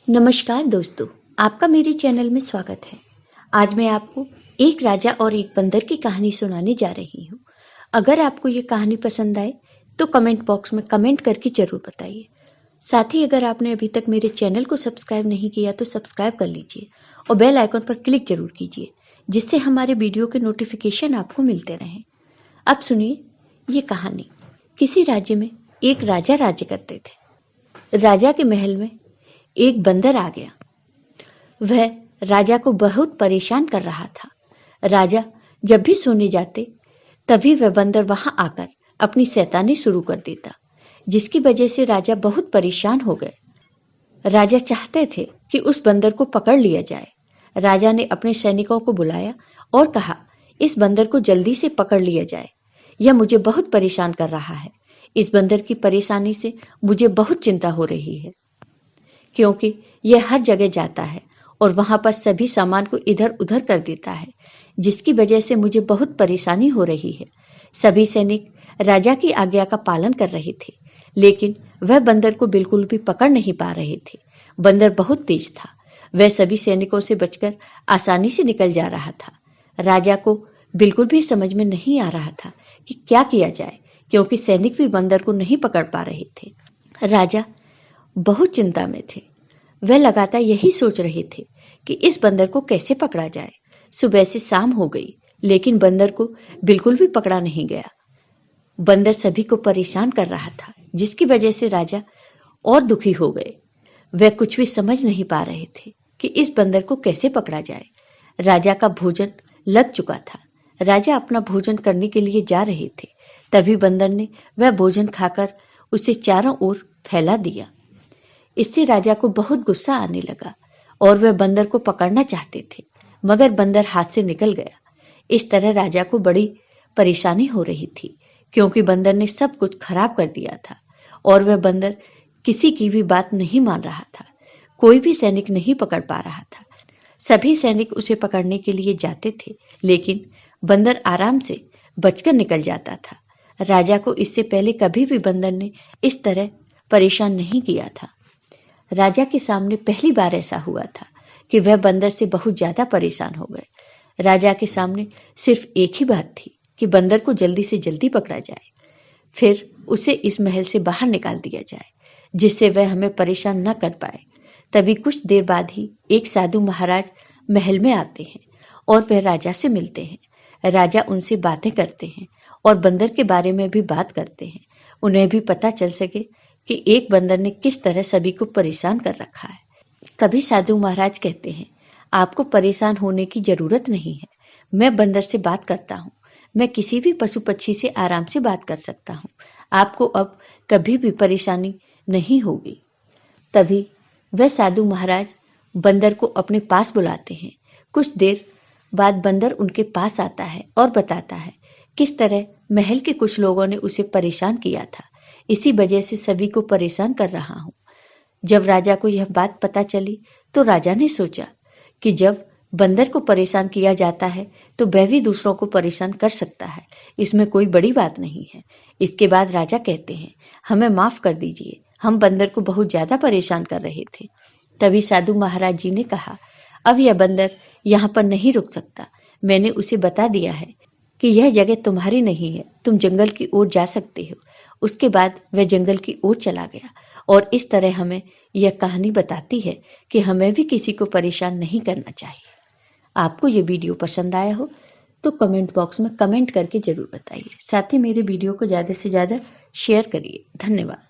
नमस्कार दोस्तों, आपका मेरे चैनल में स्वागत है। आज मैं आपको एक राजा और एक बंदर की कहानी सुनाने जा रही हूँ। अगर आपको ये कहानी पसंद आए तो कमेंट बॉक्स में कमेंट करके जरूर बताइए। साथ ही अगर आपने अभी तक मेरे चैनल को सब्सक्राइब नहीं किया तो सब्सक्राइब कर लीजिए और बेल आइकन पर क्लिक जरूर कीजिए, जिससे हमारे वीडियो के नोटिफिकेशन आपको मिलते रहें। अब सुनिए ये कहानी। किसी राज्य में एक राजा राज्य करते थे। राजा के महल में एक बंदर आ गया। वह राजा को बहुत परेशान कर रहा था। राजा जब भी सोने जाते तभी वह बंदर वहां आकर अपनी शैतानी शुरू कर देता, जिसकी वजह से राजा बहुत परेशान हो गए। राजा चाहते थे कि उस बंदर को पकड़ लिया जाए। राजा ने अपने सैनिकों को बुलाया और कहा, इस बंदर को जल्दी से पकड़ लिया जाए। यह मुझे बहुत परेशान कर रहा है। इस बंदर की परेशानी से मुझे बहुत चिंता हो रही है, क्योंकि यह हर जगह जाता है और वहां पर सभी सामान को इधर उधर कर देता है, जिसकी वजह से मुझे बहुत परेशानी हो रही है। सभी सैनिक राजा की आज्ञा का पालन कर रहे थे, लेकिन वह बंदर को बिल्कुल भी पकड़ नहीं पा रहे थे। बंदर बहुत तेज था। वह सभी सैनिकों से बचकर आसानी से निकल जा रहा था। राजा को बिल्कुल भी समझ में नहीं आ रहा था कि क्या किया जाए, क्योंकि सैनिक भी बंदर को नहीं पकड़ पा रहे थे। राजा बहुत चिंता में थे। वह लगातार यही सोच रहे थे कि इस बंदर को कैसे पकड़ा जाए। सुबह से शाम हो गई, लेकिन बंदर को बिल्कुल भी पकड़ा नहीं गया। बंदर सभी को परेशान कर रहा था, जिसकी वजह से राजा और दुखी हो गए। वह कुछ भी समझ नहीं पा रहे थे कि इस बंदर को कैसे पकड़ा जाए। राजा का भोजन लग चुका था। राजा अपना भोजन करने के लिए जा रहे थे, तभी बंदर ने वह भोजन खाकर उसे चारों ओर फैला दिया। इससे राजा को बहुत गुस्सा आने लगा और वह बंदर को पकड़ना चाहते थे, मगर बंदर हाथ से निकल गया। इस तरह राजा को बड़ी परेशानी हो रही थी, क्योंकि बंदर ने सब कुछ खराब कर दिया था और वह बंदर किसी की भी बात नहीं मान रहा था। कोई भी सैनिक नहीं पकड़ पा रहा था। सभी सैनिक उसे पकड़ने के लिए जाते थे, लेकिन बंदर आराम से बचकर निकल जाता था। राजा को इससे पहले कभी भी बंदर ने इस तरह परेशान नहीं किया था। राजा के सामने पहली बार ऐसा हुआ था कि वह बंदर से बहुत ज्यादा परेशान हो गए। राजा के सामने सिर्फ एक ही बात थी कि बंदर को जल्दी से जल्दी पकड़ा जाए, फिर उसे इस महल से बाहर निकाल दिया जाए, जिससे वह हमें परेशान न कर पाए। तभी कुछ देर बाद ही एक साधु महाराज महल में आते हैं और वह राजा से मिलते हैं। राजा उनसे बातें करते हैं और बंदर के बारे में भी बात करते हैं। उन्हें भी पता चल सके कि एक बंदर ने किस तरह सभी को परेशान कर रखा है। तभी साधु महाराज कहते हैं, आपको परेशान होने की जरूरत नहीं है। मैं बंदर से बात करता हूँ। मैं किसी भी पशु पक्षी से आराम से बात कर सकता हूँ। आपको अब कभी भी परेशानी नहीं होगी। तभी वह साधु महाराज बंदर को अपने पास बुलाते हैं। कुछ देर बाद बंदर उनके पास आता है और बताता है किस तरह महल के कुछ लोगों ने उसे परेशान किया था। इसी वजह से सभी को परेशान कर रहा हूँ। जब राजा को यह बात पता चली तो राजा ने सोचा कि जब बंदर को परेशान किया जाता है तो वह भी दूसरों को परेशान कर सकता है। इसमें कोई बड़ी बात नहीं है। इसके बाद राजा कहते हैं, हमें माफ कर दीजिए, हम बंदर को बहुत ज्यादा परेशान कर रहे थे। तभी साधु महाराज जी ने कहा, अब यह बंदर यहाँ पर नहीं रुक सकता। मैंने उसे बता दिया है कि यह जगह तुम्हारी नहीं है, तुम जंगल की ओर जा सकते हो। उसके बाद वह जंगल की ओर चला गया और इस तरह हमें यह कहानी बताती है कि हमें भी किसी को परेशान नहीं करना चाहिए। आपको ये वीडियो पसंद आया हो तो कमेंट बॉक्स में कमेंट करके जरूर बताइए। साथ ही मेरे वीडियो को ज़्यादा से ज़्यादा शेयर करिए। धन्यवाद।